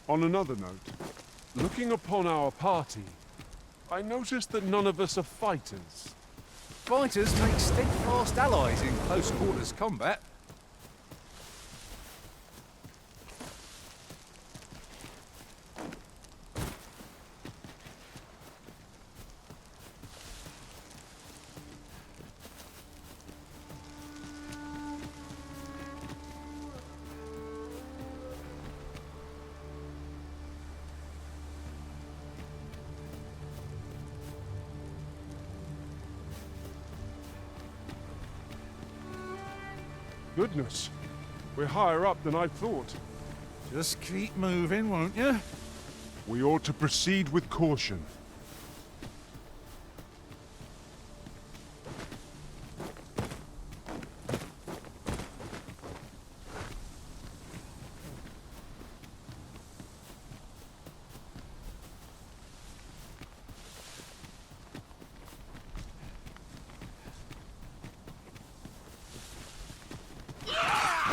On another note, looking upon our party, I noticed that none of us are fighters. Fighters make steadfast allies in close quarters combat. Goodness, we're higher up than I thought. Just keep moving, won't you? We ought to proceed with caution.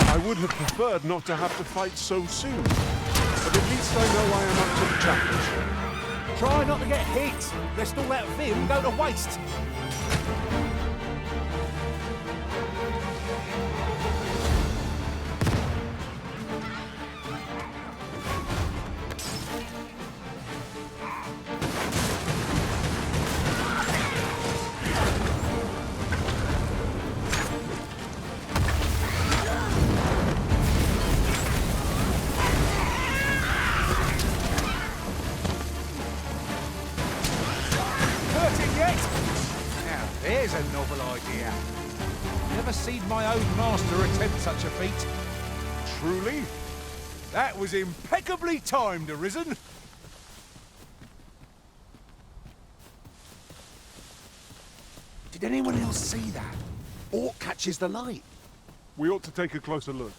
I would have preferred not to have to fight so soon, but at least I know I am up to the challenge. Try not to get hit, lest all that vim go to waste. There's a novel idea. Never seen my own master attempt such a feat. Truly? That was impeccably timed, Arisen. Did anyone else see that? Orc catches the light. We ought to take a closer look.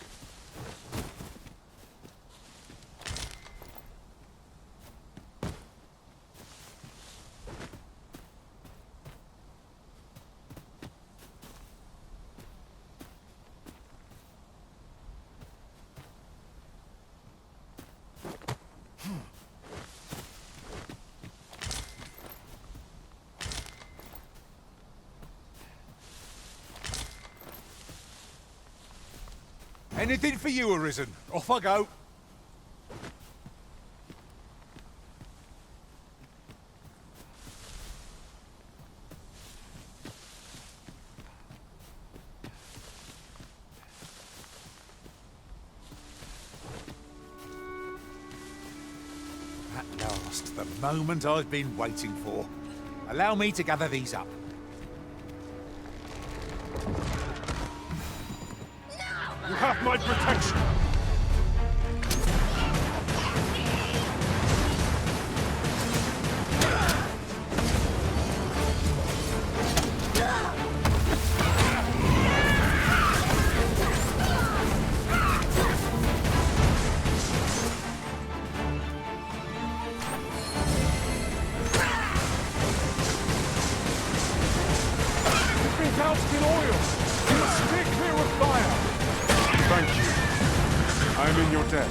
Anything for you, Arisen. Off I go. At last, the moment I've been waiting for. Allow me to gather these up. You have my protection! You've been doused in oil! You must steer clear of fire! Thank you. I am in your debt.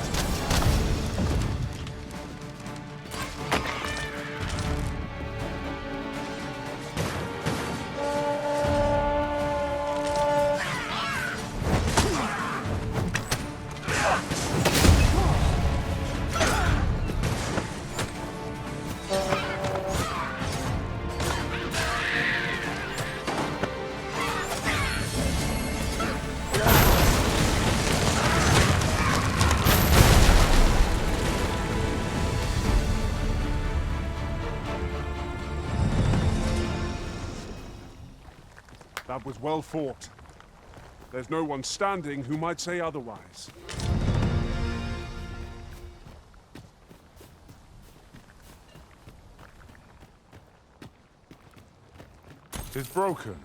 That was well fought. There's no one standing who might say otherwise. It is broken,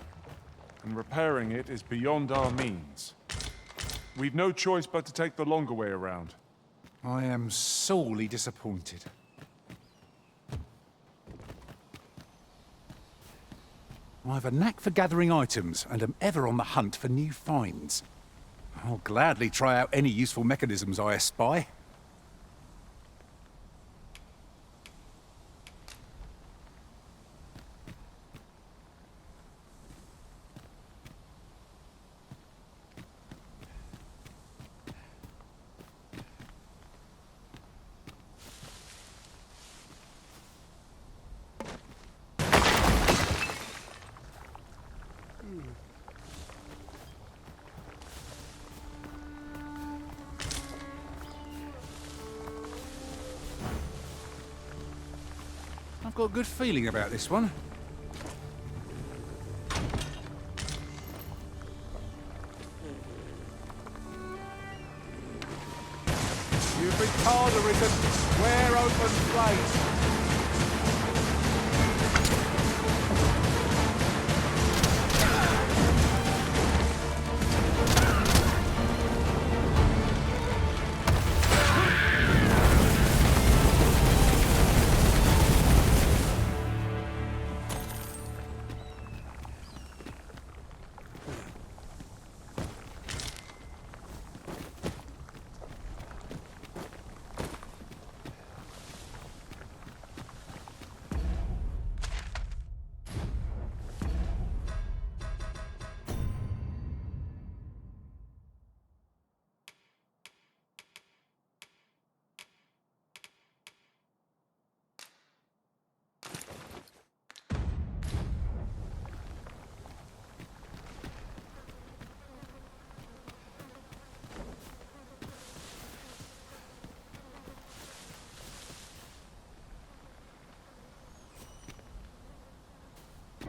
and repairing it is beyond our means. We've no choice but to take the longer way around. I am sorely disappointed. I have a knack for gathering items, and am ever on the hunt for new finds. I'll gladly try out any useful mechanisms I espy. I've got a good feeling about this one. You've been harder, Arisen. Square open place.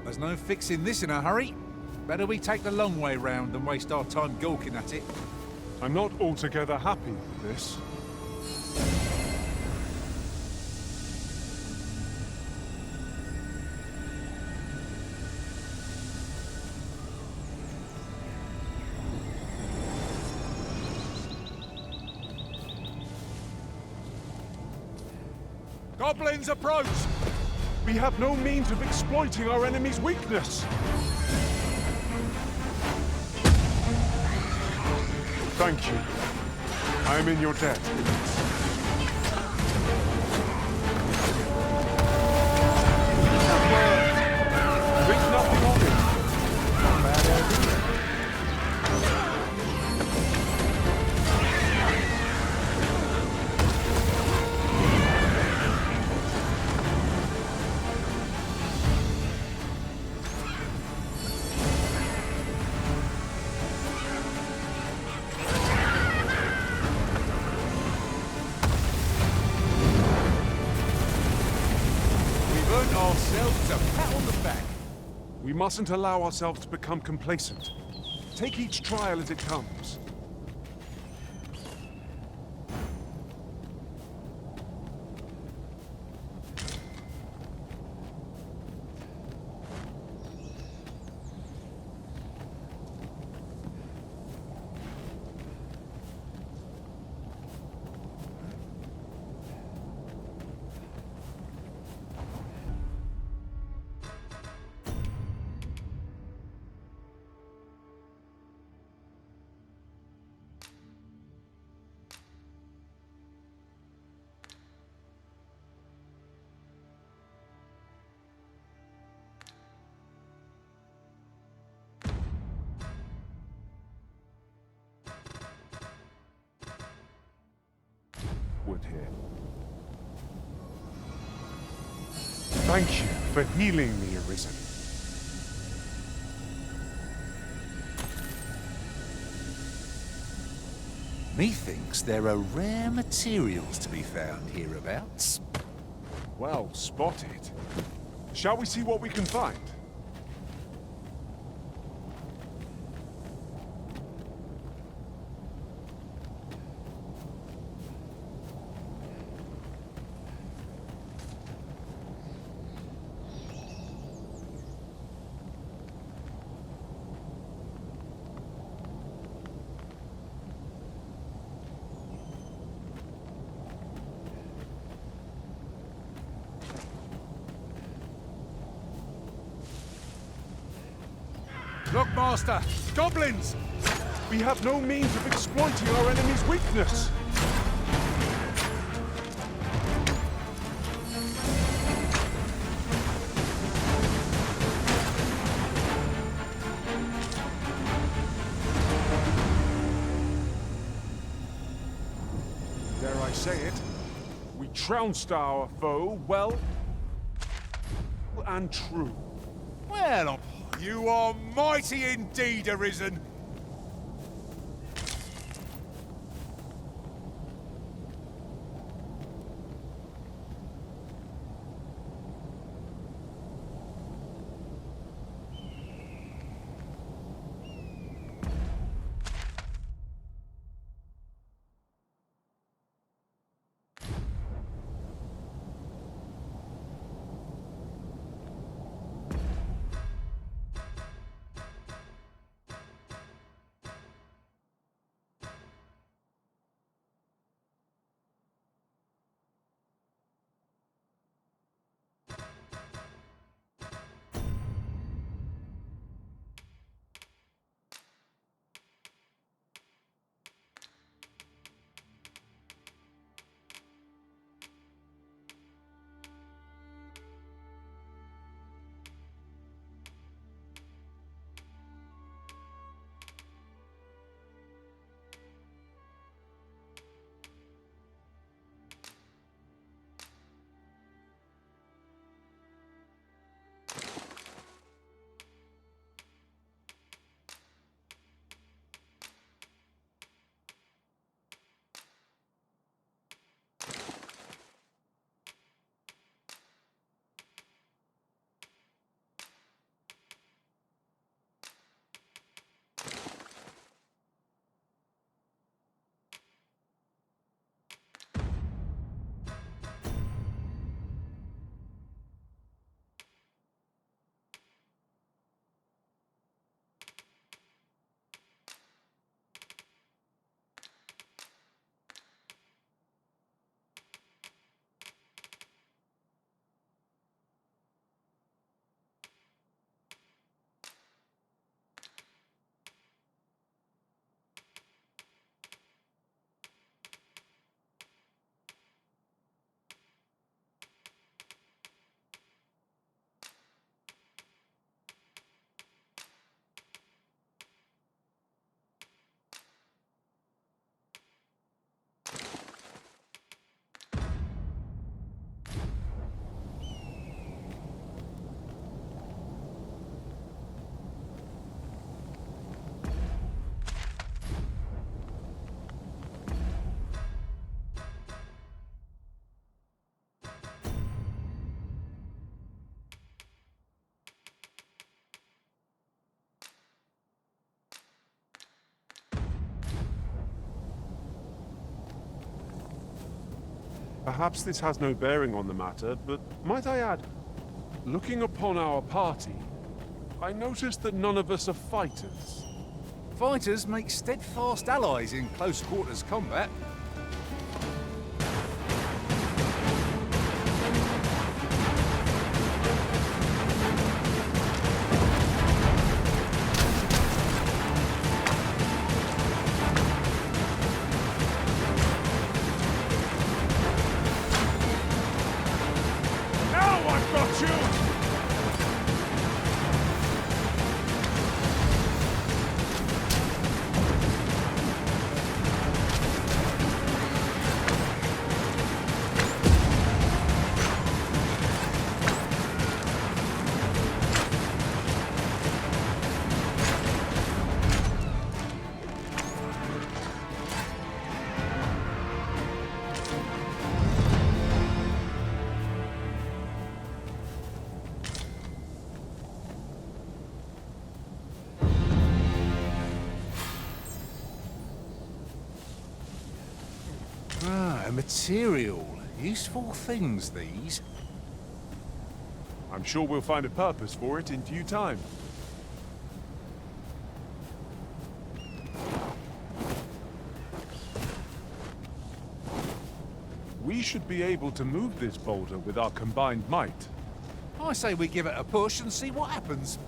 There's no fixing this in a hurry. Better we take the long way round than waste our time gawking at it. I'm not altogether happy with this. Goblins approach! We have no means of exploiting our enemy's weakness. Thank you. I am in your debt. There's nothing on it. Not bad idea. Ourselves a pat on the back. We mustn't allow ourselves to become complacent. Take each trial as it comes. Wood here. Thank you for healing me, Arisen. Methinks there are rare materials to be found hereabouts. Well spotted. Shall we see what we can find? Look, Master! Goblins! We have no means of exploiting our enemy's weakness. Dare I say it? We trounced our foe well and true. Well, you are mighty indeed, Arisen. Perhaps this has no bearing on the matter, but might I add, looking upon our party, I noticed that none of us are fighters. Fighters make steadfast allies in close quarters combat. Now I've got you! Ah, a material. Useful things, these. I'm sure we'll find a purpose for it in due time. We should be able to move this boulder with our combined might. I say we give it a push and see what happens.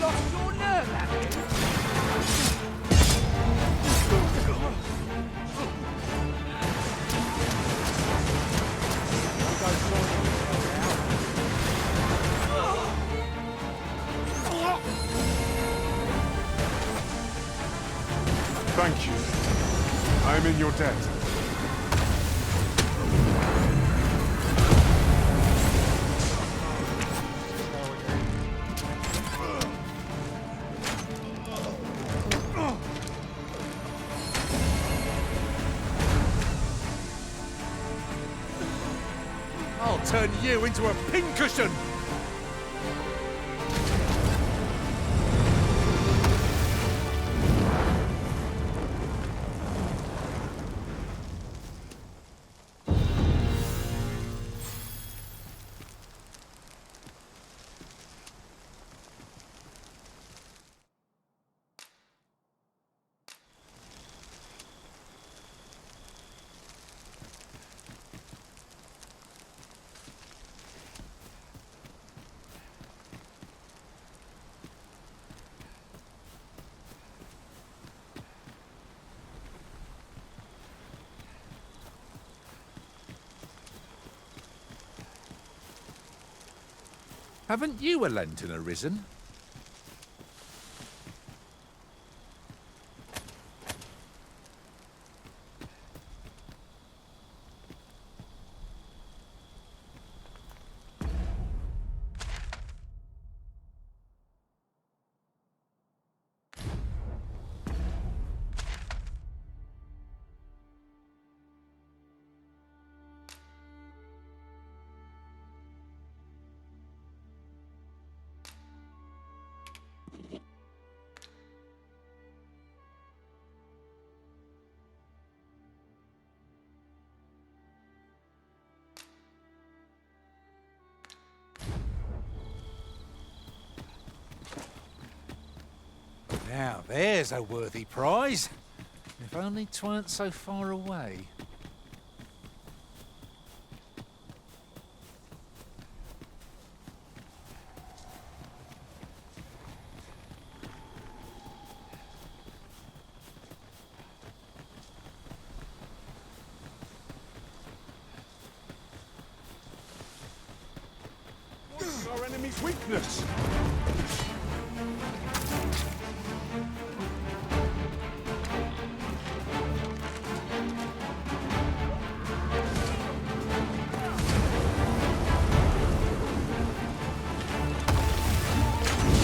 Lost your nerve, have you? Thank you. I am in your debt. I'll turn you into a pincushion! Haven't you a lantern arisen? Now, there's a worthy prize. If only 'tweren't so far away. What's our enemy's weakness?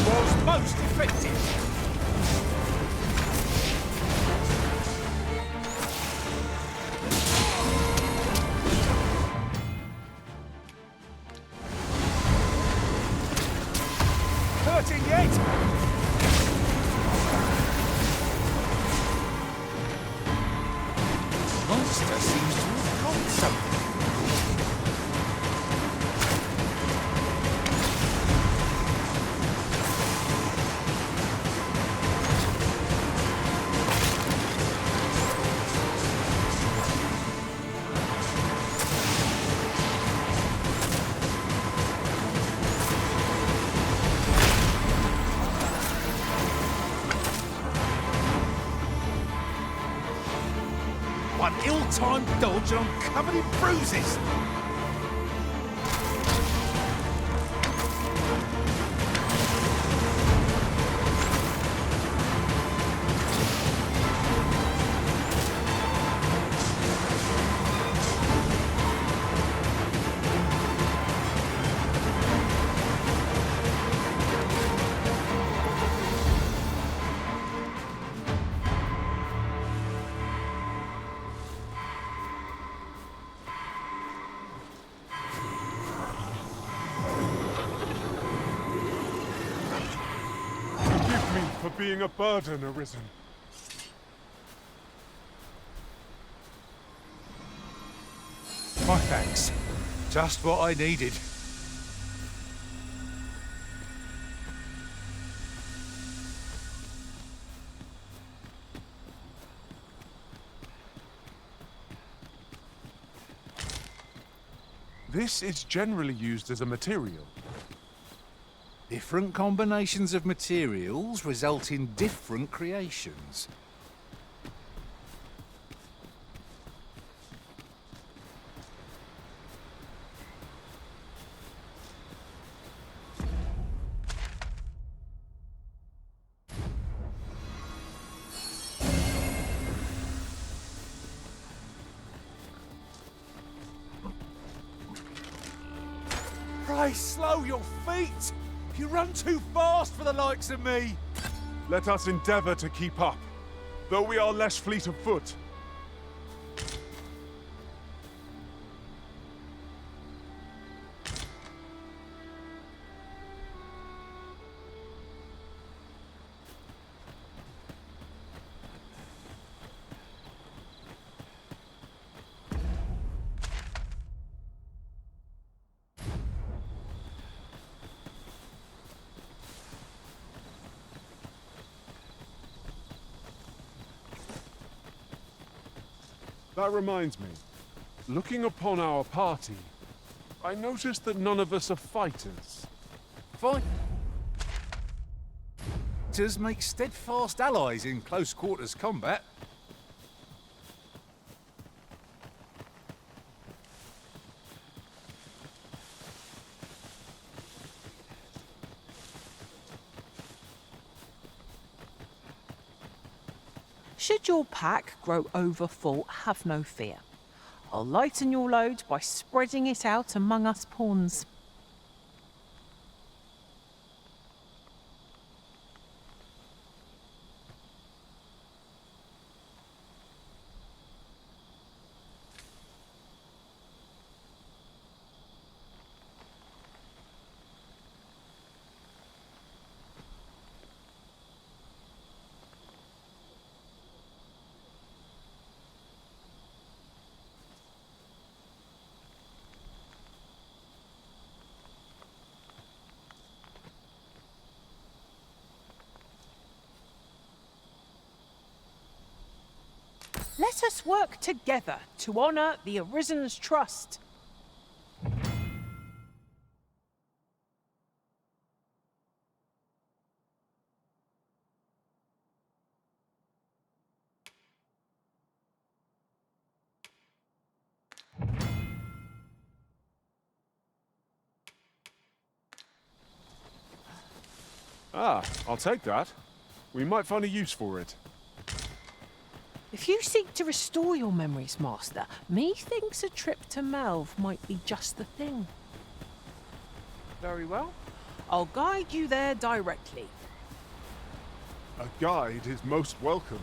Was most effective. Hurting yet? Monster seems to have got something. One ill-timed dodge and I'm covered in bruises. Forgive me for being a burden, Arisen. My thanks. Just what I needed. This is generally used as a material. Different combinations of materials result in different creations. Pray slow your feet! You run too fast for the likes of me! Let us endeavor to keep up, though we are less fleet of foot. That reminds me. Looking upon our party, I noticed that none of us are fighters. Fighters make steadfast allies in close quarters combat. Should your pack grow overfull, have no fear. I'll lighten your load by spreading it out among us pawns. Let us work together to honour the Arisen's trust. Ah, I'll take that. We might find a use for it. If you seek to restore your memories, Master, methinks a trip to Melve might be just the thing. Very well. I'll guide you there directly. A guide is most welcome.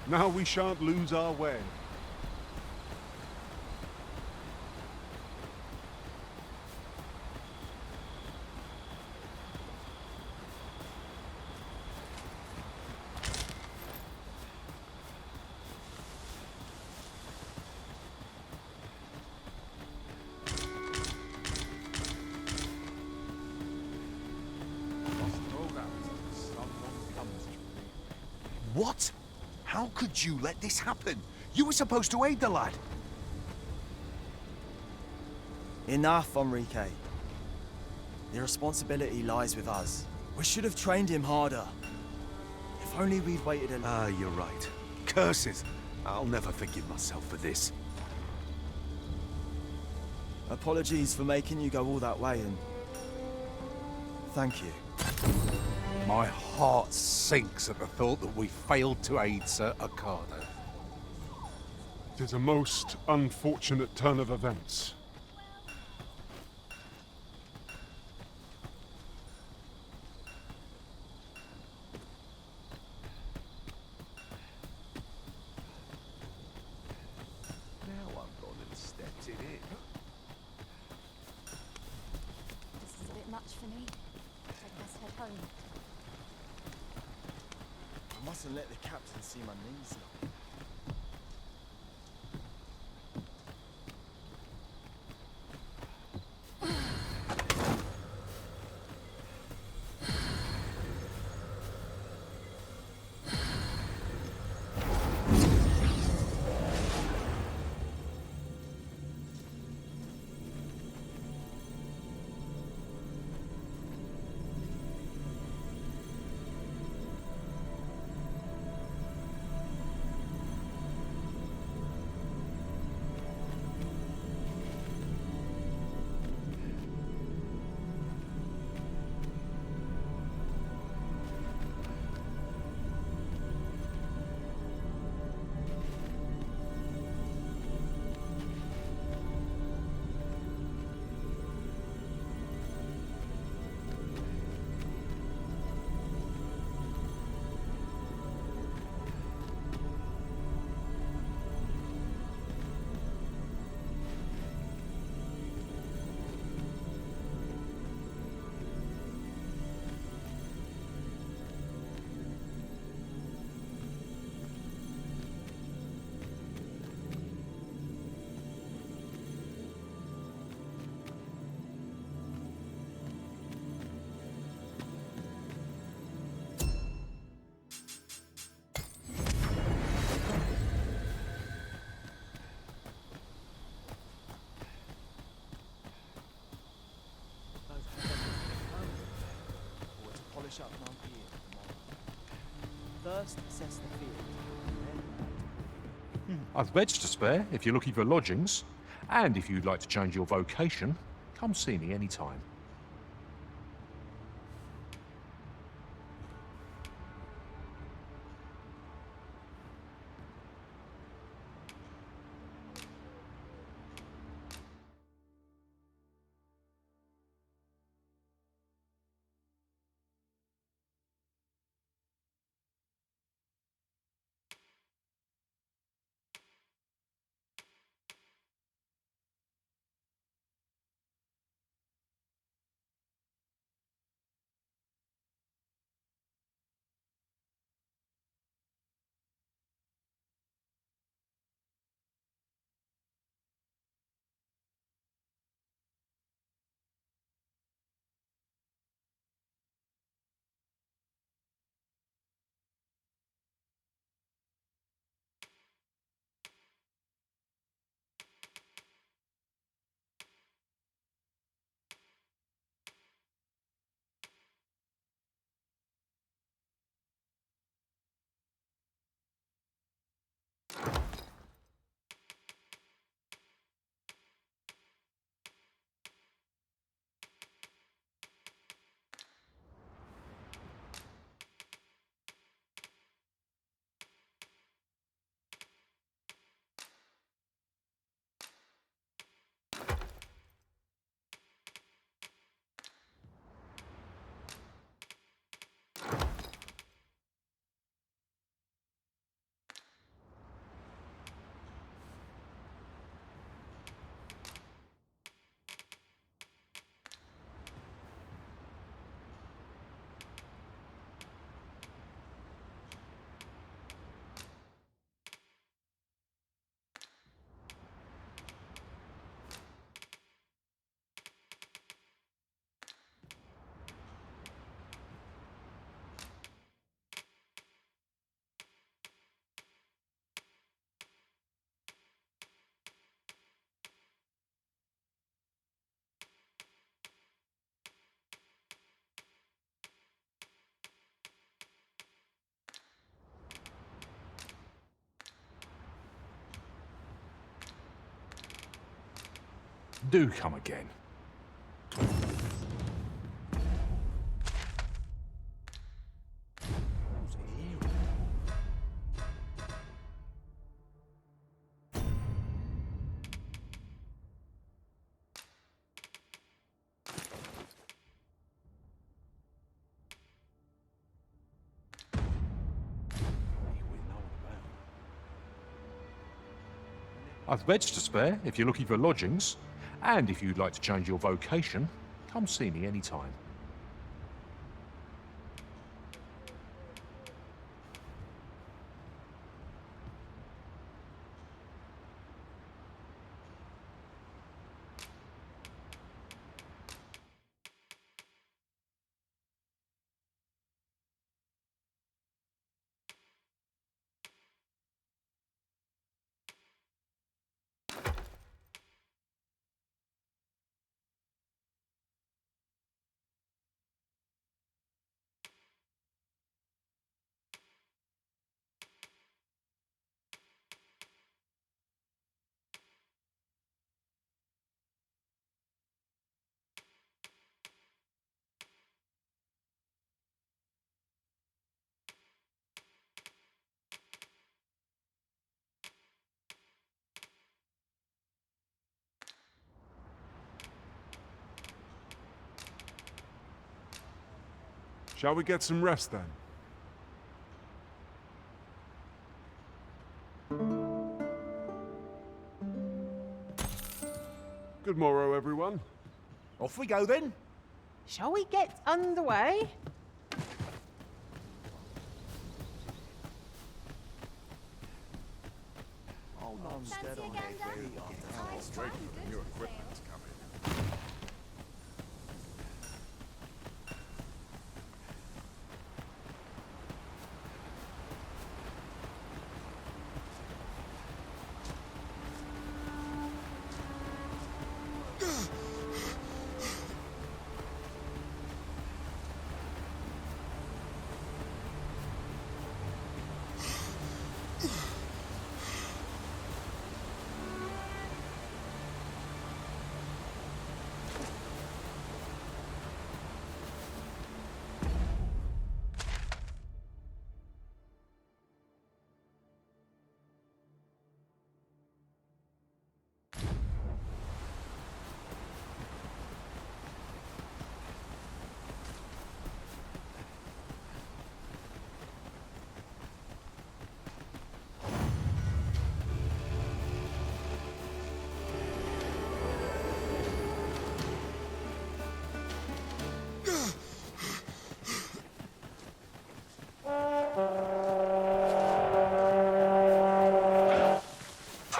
Now we shan't lose our way. What? How could you let this happen? You were supposed to aid the lad. Enough, Enrique. The responsibility lies with us. We should have trained him harder. If only we'd waited a little. Ah, you're right. Curses. I'll never forgive myself for this. Apologies for making you go all that way, and thank you. My heart sinks at the thought that we failed to aid Sir Ocado. It is a most unfortunate turn of events. Now I've gone and stepped in it. This is a bit much for me. I must head home. I mustn't let the captain see my knees now. Up Mount tomorrow. First, assess the field. Then... I've beds to spare if you're looking for lodgings. And if you'd like to change your vocation, come see me anytime. Do come again. I've beds to spare if you're looking for lodgings, and if you'd like to change your vocation, come see me anytime. Shall we get some rest then? Good morrow, everyone. Off we go then. Shall we get underway? Fancy a gander? Time's flying good for sale.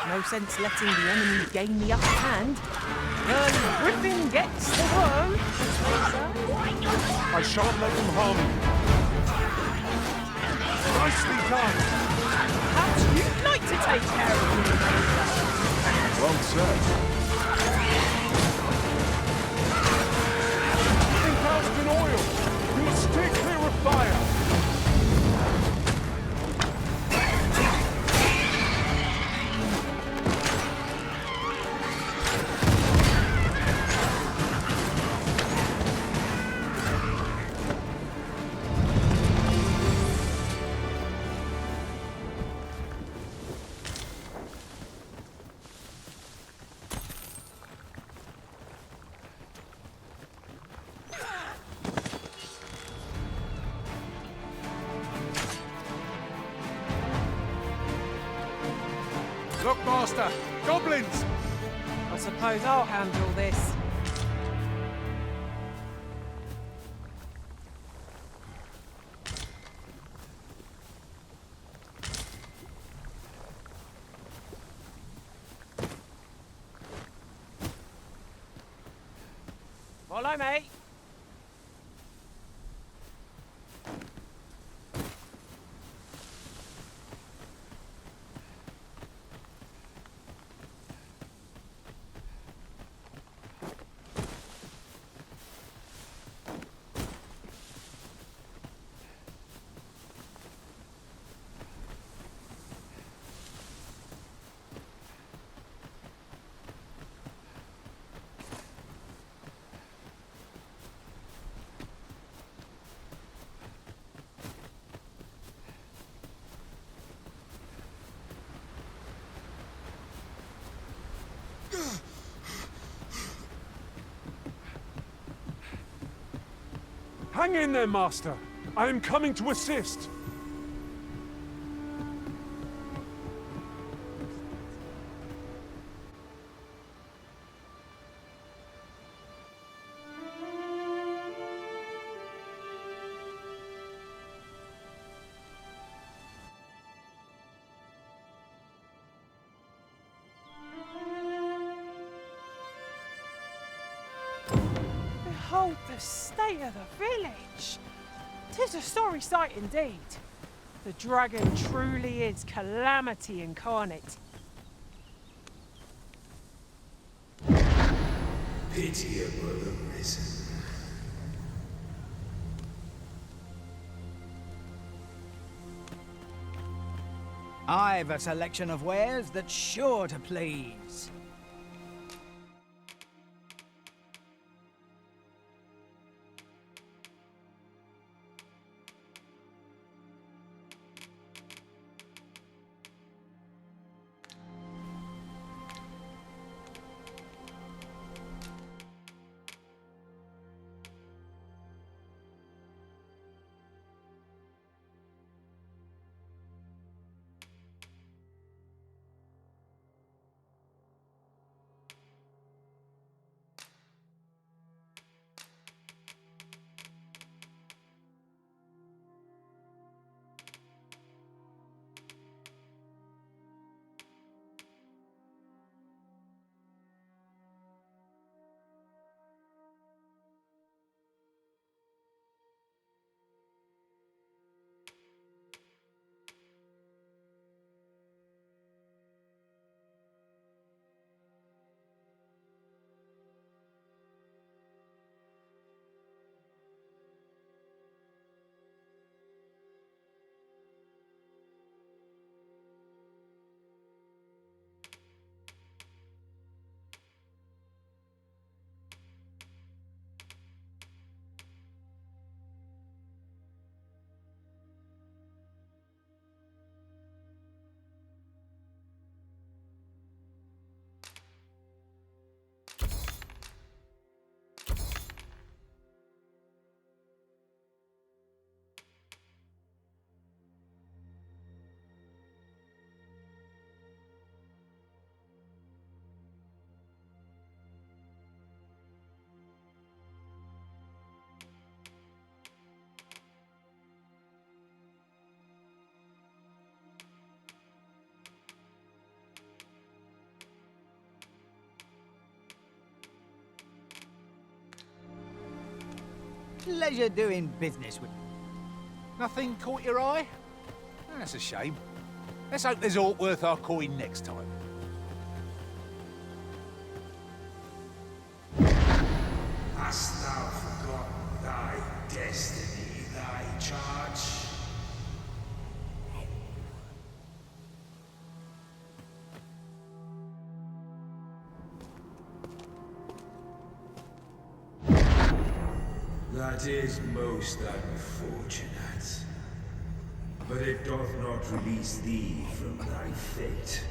No sense letting the enemy gain the upper hand. The griffin gets the worm. I shan't let them harm you. Nicely done. Perhaps you'd like to take care of me later. Well said. Think in oil. We must stay clear of fire. Look, Master! Goblins! I suppose I'll handle this. Follow me. Hang in there, Master. I am coming to assist. Behold the state of the village. 'Tis a sorry sight indeed. The dragon truly is calamity incarnate. Pitiable the risen. I've a selection of wares that's sure to please. Pleasure doing business with. Nothing caught your eye? That's a shame. Let's hope there's aught worth our coin next time. Hast thou forgotten thy destiny, thy charge? That is most unfortunate. But it doth not release thee from thy fate.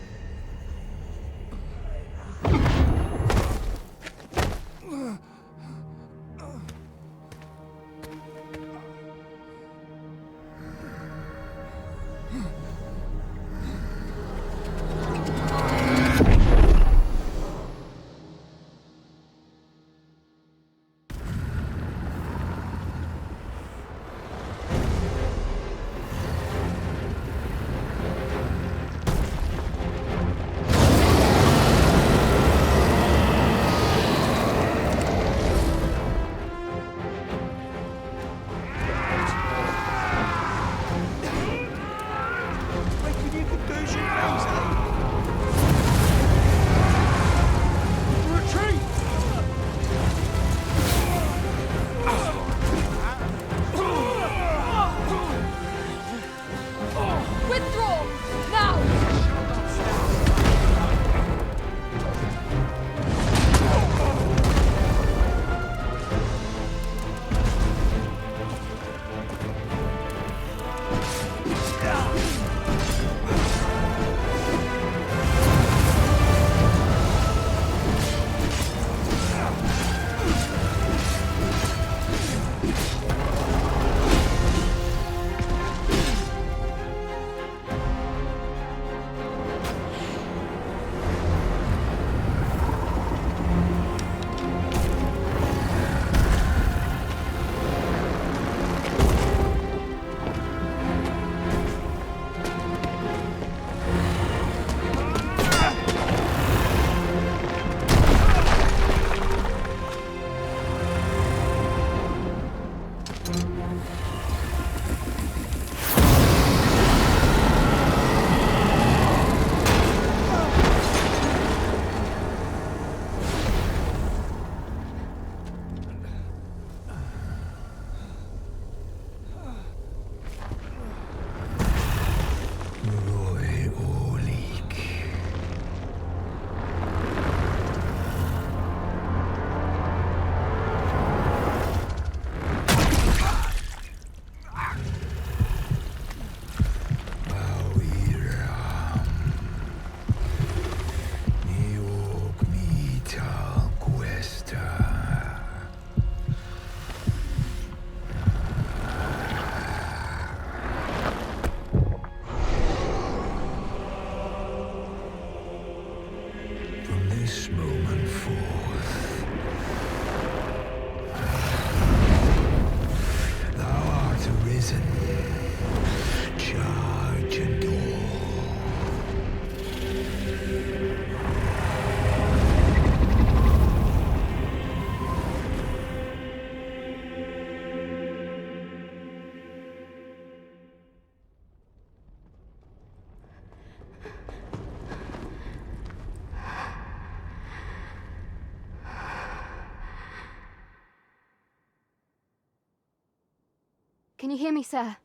Can you hear me, sir?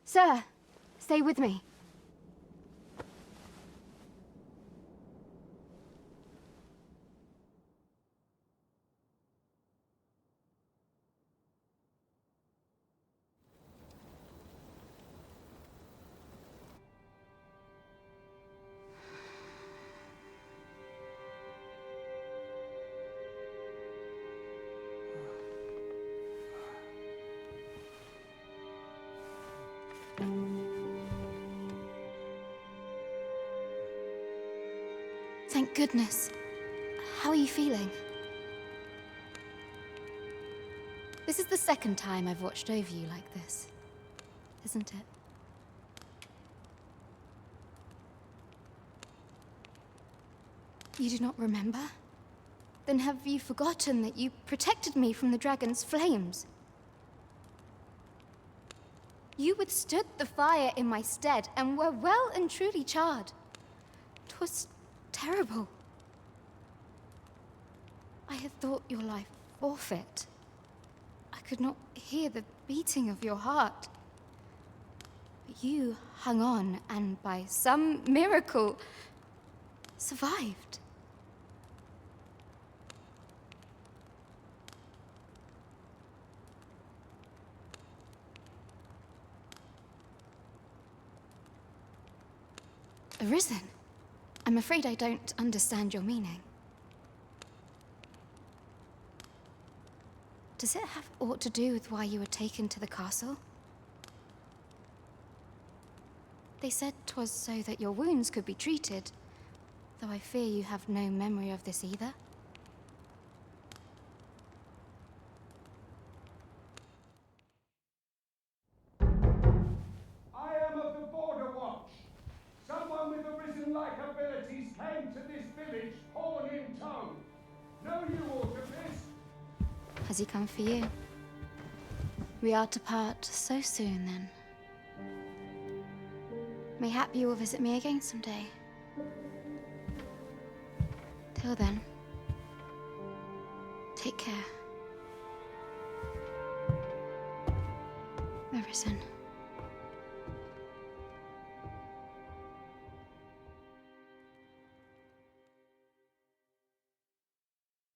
Sir, stay with me. Thank goodness. How are you feeling? This is the second time I've watched over you like this, isn't it? You do not remember? Then have you forgotten that you protected me from the dragon's flames? You withstood the fire in my stead and were well and truly charred. 'Twas terrible. I had thought your life forfeit. I could not hear the beating of your heart. But you hung on and by some miracle survived. Arisen? I'm afraid I don't understand your meaning. Does it have aught to do with why you were taken to the castle? They said 'twas so that your wounds could be treated, though I fear you have no memory of this either. I am of the Border Watch. Someone with Arisen-like abilities came to this village, horn in tow. Know you aught of this? Has he come for you? We are to part so soon, then. Mayhap you will visit me again someday. Till then, take care. Arisen.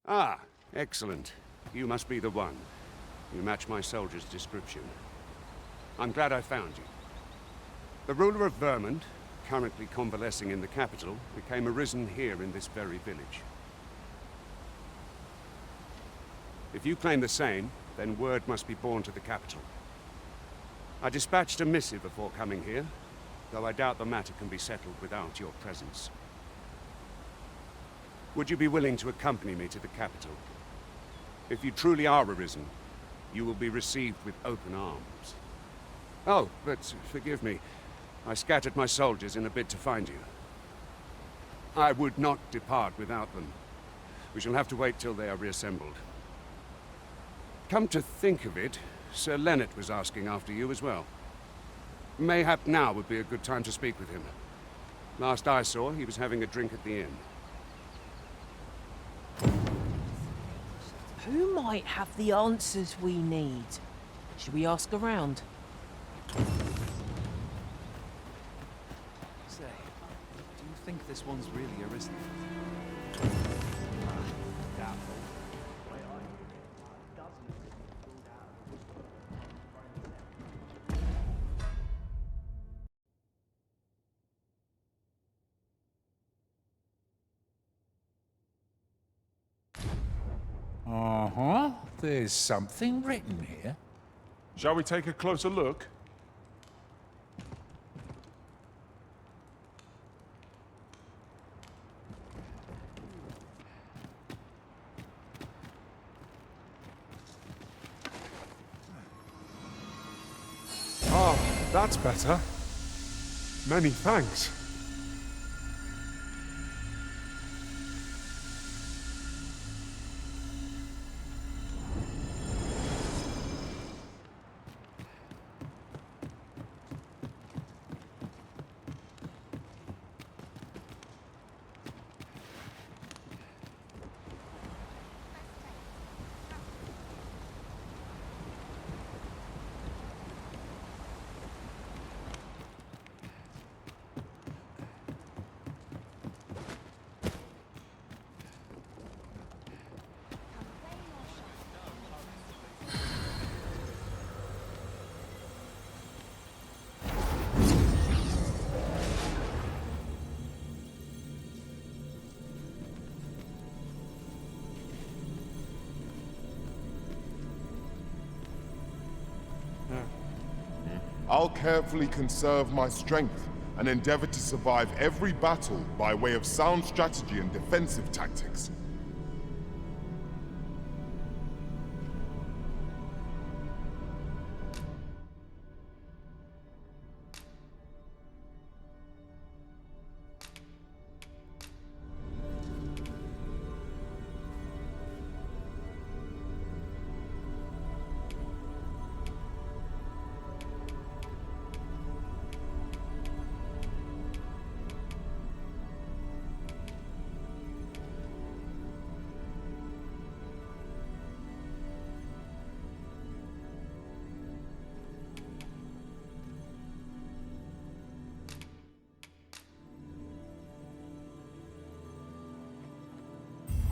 Ah, excellent. You must be the one. You match my soldier's description. I'm glad I found you. The ruler of Vermont, currently convalescing in the capital, became arisen here in this very village. If you claim the same, then word must be borne to the capital. I dispatched a missive before coming here, though I doubt the matter can be settled without your presence. Would you be willing to accompany me to the capital? If you truly are arisen, you will be received with open arms. Oh, but forgive me. I scattered my soldiers in a bid to find you. I would not depart without them. We shall have to wait till they are reassembled. Come to think of it, Sir Leonard was asking after you as well. Mayhap now would be a good time to speak with him. Last I saw, he was having a drink at the inn. Who might have the answers we need? Should we ask around? Say, do you think this one's really Arisen? Doubtful. Uh-huh. There's something written here. Shall we take a closer look? Ah, that's better. Many thanks. I'll carefully conserve my strength and endeavor to survive every battle by way of sound strategy and defensive tactics.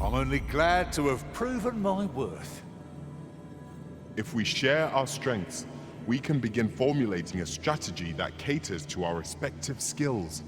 I'm only glad to have proven my worth. If we share our strengths, we can begin formulating a strategy that caters to our respective skills.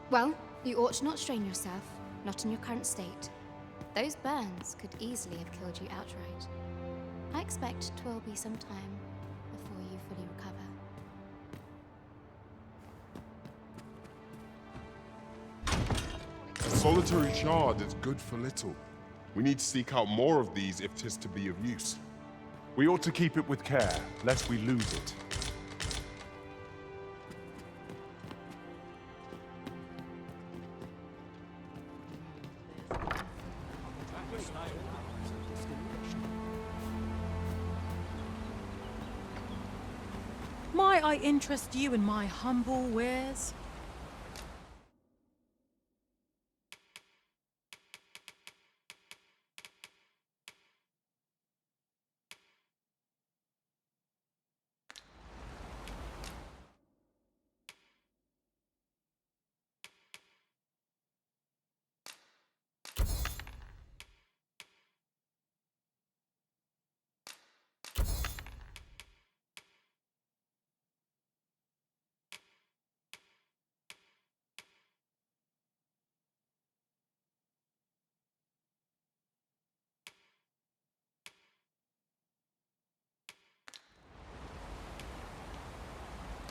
Well, you ought not strain yourself, not in your current state. Those burns could easily have killed you outright. I expect 'twill be some time before you fully recover. A solitary shard is good for little. We need to seek out more of these if 'tis to be of use. We ought to keep it with care, lest we lose it. Might I interest you in my humble wares?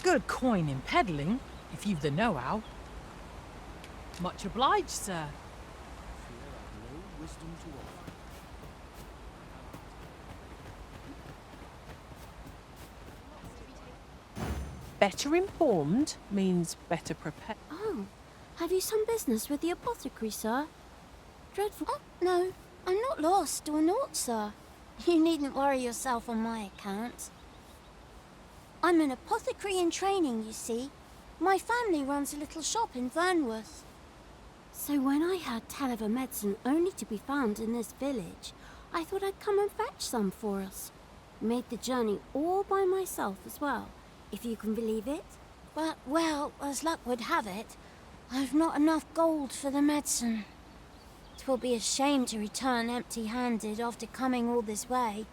Good coin in peddling, if you've the know-how. Much obliged, sir. Better informed means better prepared. Oh, have you some business with the apothecary, sir? Dreadful. Oh, no, I'm not lost or naught, sir. You needn't worry yourself on my account. I'm an apothecary in training, you see. My family runs a little shop in Vernworth. So when I heard tell of a medicine only to be found in this village, I thought I'd come and fetch some for us. Made the journey all by myself as well, if you can believe it. But, well, as luck would have it, I've not enough gold for the medicine. 'Twill be a shame to return empty-handed after coming all this way.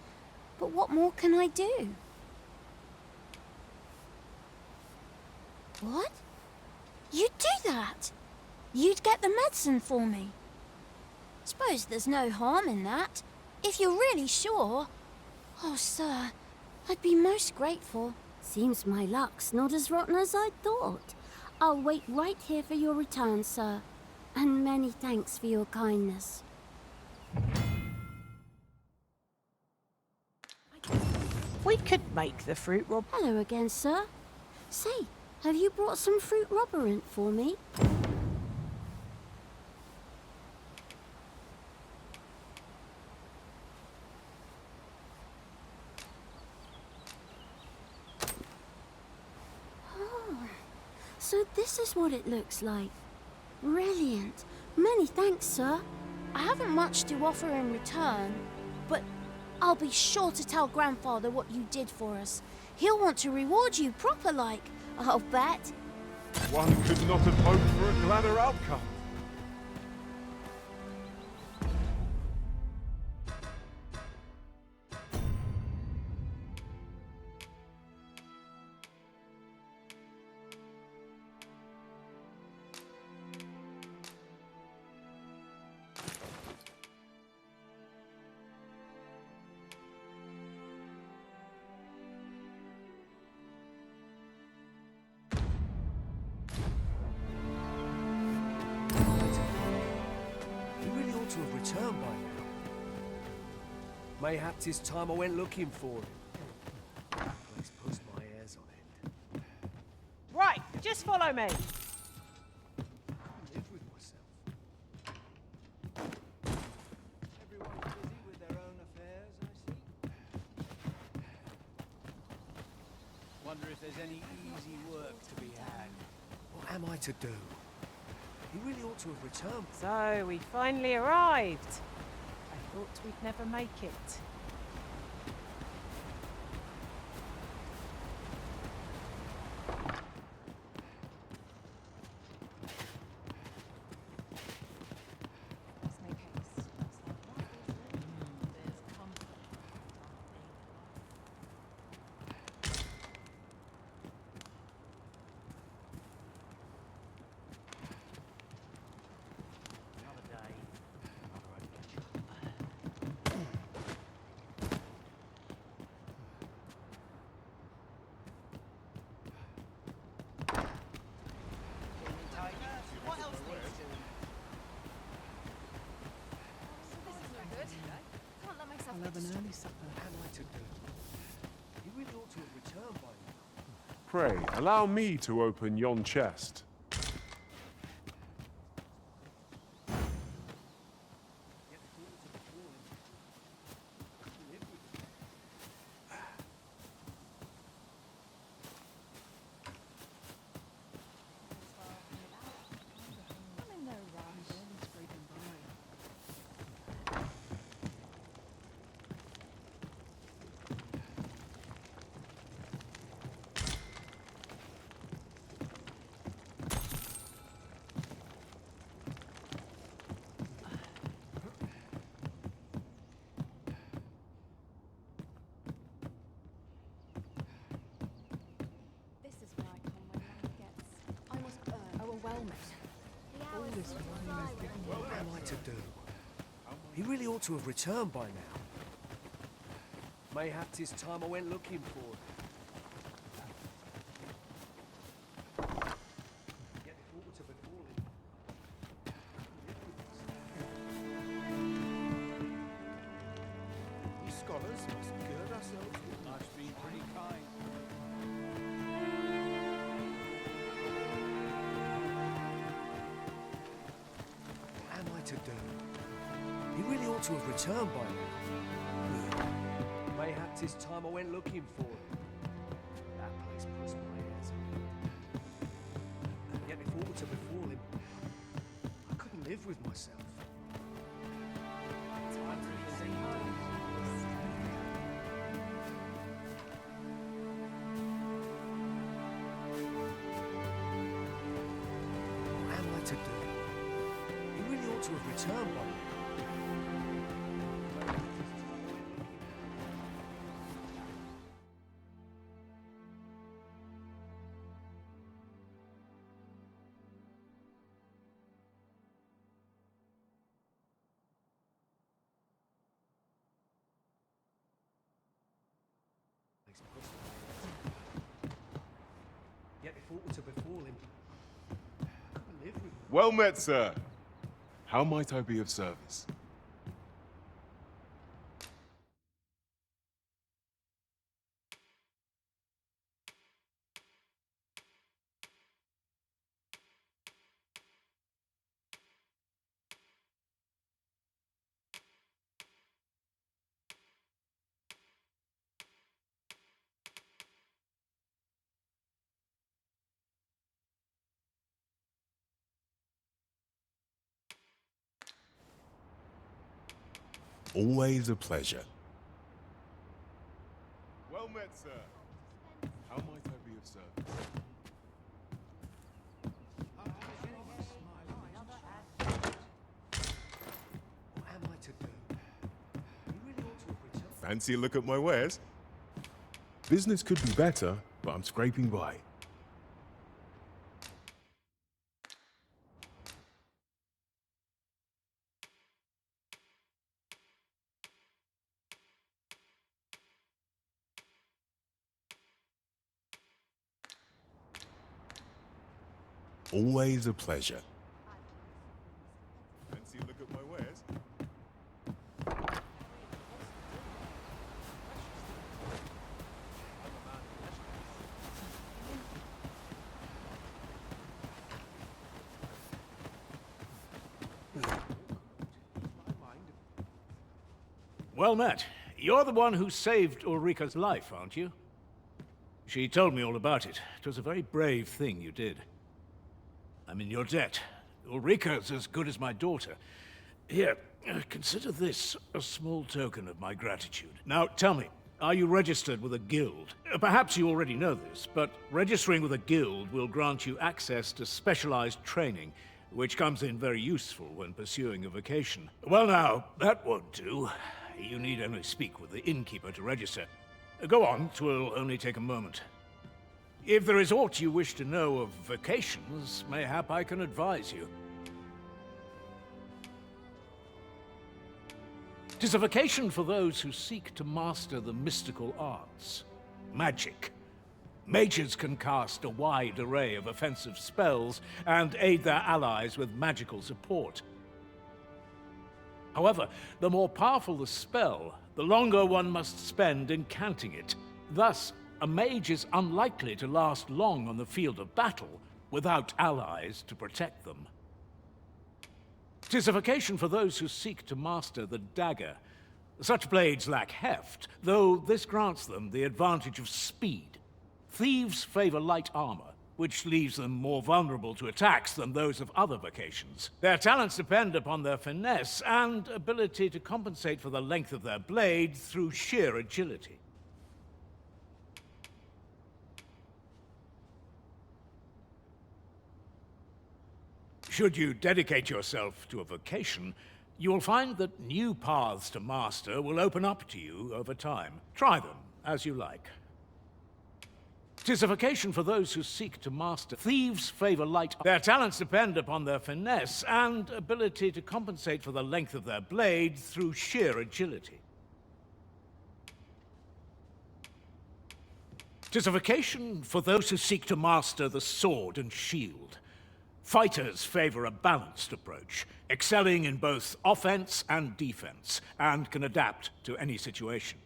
But what more can I do? What? You'd do that? You'd get the medicine for me? Suppose there's no harm in that, if you're really sure. Oh, sir, I'd be most grateful. Seems my luck's not as rotten as I'd thought. I'll wait right here for your return, sir. And many thanks for your kindness. We could make the fruit rob. Hello again, sir. Say, have you brought some fruit robberant for me? Oh, so this is what it looks like. Brilliant. Many thanks, sir. I haven't much to offer in return, but I'll be sure to tell Grandfather what you did for us. He'll want to reward you proper-like, I'll bet. One could not have hoped for a gladder outcome. To have returned by now. Mayhap 'tis time I went looking for him. Please put my ears on it. Right, just follow me. I live with myself. Everyone's busy with their own affairs, I see. Wonder if there's any easy work to be had. What am I to do? He really ought to have returned. So, we finally arrived. I thought we'd never make it. I'll have an early supper. What am I to do? He really ought to have returned by now. Pray, allow me to open yon chest. What am I to do? He really ought to have returned by now. Mayhap 'tis time I went looking for him. Yet if all were to befall him, We scholars must gird ourselves with much being pretty kind. what am I to do? He really ought to have returned by now. Mayhap 'tis time I went looking for him. That place puts my ears on. Yet if all were to befall him, I couldn't live with myself. Time to say what am I to do? He really ought to have returned by now. Yet if aught were to befall him, I couldn't live with him. Well met, sir. How might I be of service? Always a pleasure. Well met, sir. How might I be of service? What am I to do? You really ought to have returned. Fancy a look at my wares? Business could be better, but I'm scraping by. Always a pleasure. Fancy a look at my wares? Well met. You're the one who saved Ulrika's life, aren't you? She told me all about it. It was a very brave thing you did. I'm in your debt. Ulrika's as good as my daughter. Here, consider this a small token of my gratitude. Now, tell me, are you registered with a guild? Perhaps you already know this, but registering with a guild will grant you access to specialized training, which comes in very useful when pursuing a vocation. Well now, that won't do. You need only speak with the innkeeper to register. Go on, 'twill only take a moment. If there is aught you wish to know of vocations, mayhap I can advise you. 'Tis a vocation for those who seek to master the mystical arts. Magic. Mages can cast a wide array of offensive spells and aid their allies with magical support. However, the more powerful the spell, the longer one must spend incanting it. Thus, a mage is unlikely to last long on the field of battle without allies to protect them. 'Tis a vocation for those who seek to master the dagger. Such blades lack heft, though this grants them the advantage of speed. Thieves favor light armor, which leaves them more vulnerable to attacks than those of other vocations. Their talents depend upon their finesse and ability to compensate for the length of their blade through sheer agility. Should you dedicate yourself to a vocation, you will find that new paths to master will open up to you over time. Try them as you like. 'Tis a vocation for those who seek to master. Thieves favor light. Their talents depend upon their finesse and ability to compensate for the length of their blade through sheer agility. 'Tis a vocation for those who seek to master the sword and shield. Fighters favor a balanced approach, excelling in both offense and defense, and can adapt to any situation.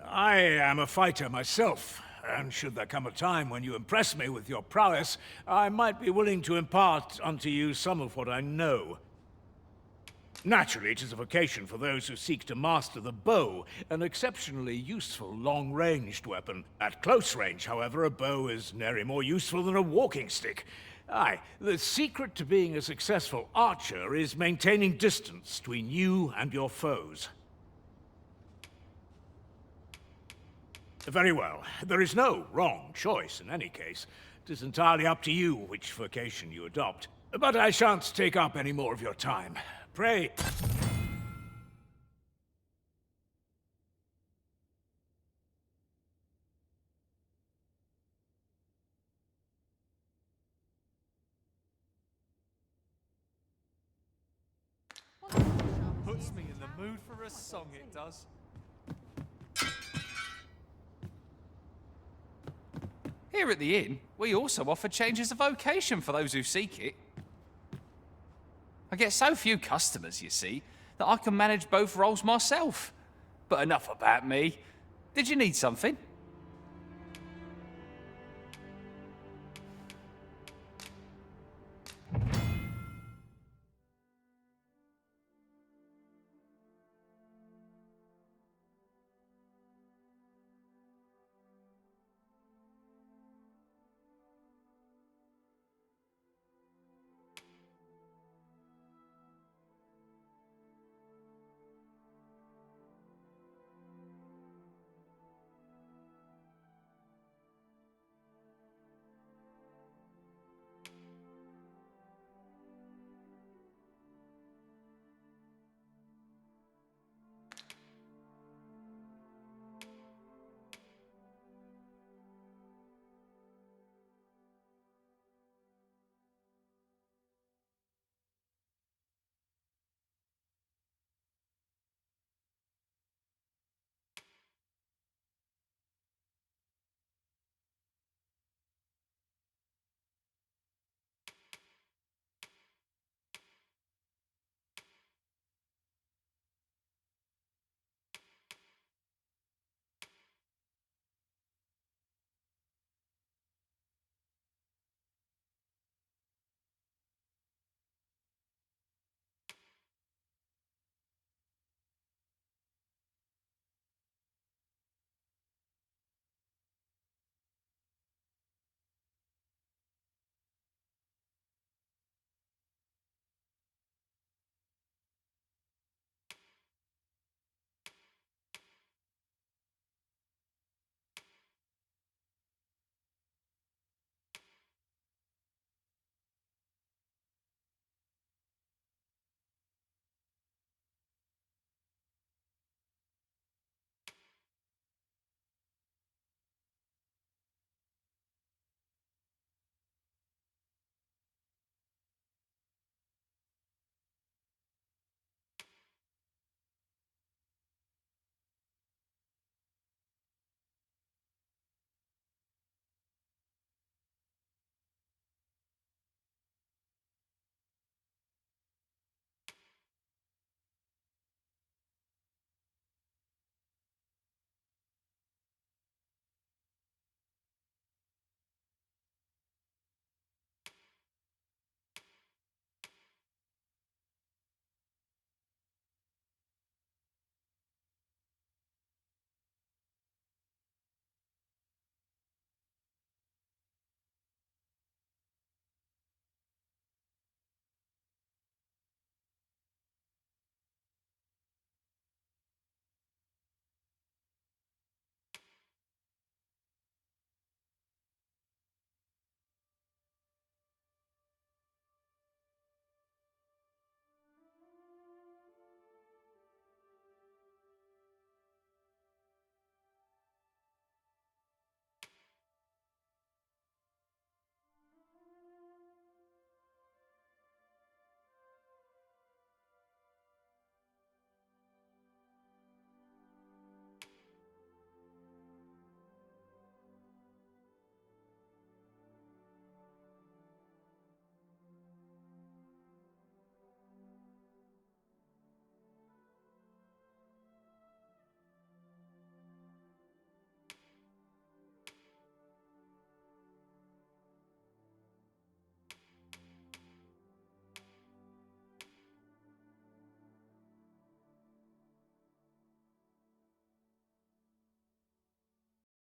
I am a fighter myself, and should there come a time when you impress me with your prowess, I might be willing to impart unto you some of what I know. Naturally, it is a vocation for those who seek to master the bow, an exceptionally useful long-ranged weapon. At close range, however, a bow is nary more useful than a walking stick. Aye, the secret to being a successful archer is maintaining distance between you and your foes. Very well. There is no wrong choice in any case. It is entirely up to you which vocation you adopt. But I shan't take up any more of your time. Pray. Puts me in the mood for a song, it does. Here at the inn, we also offer changes of vocation for those who seek it. I get so few customers, you see, that I can manage both roles myself. But enough about me. Did you need something?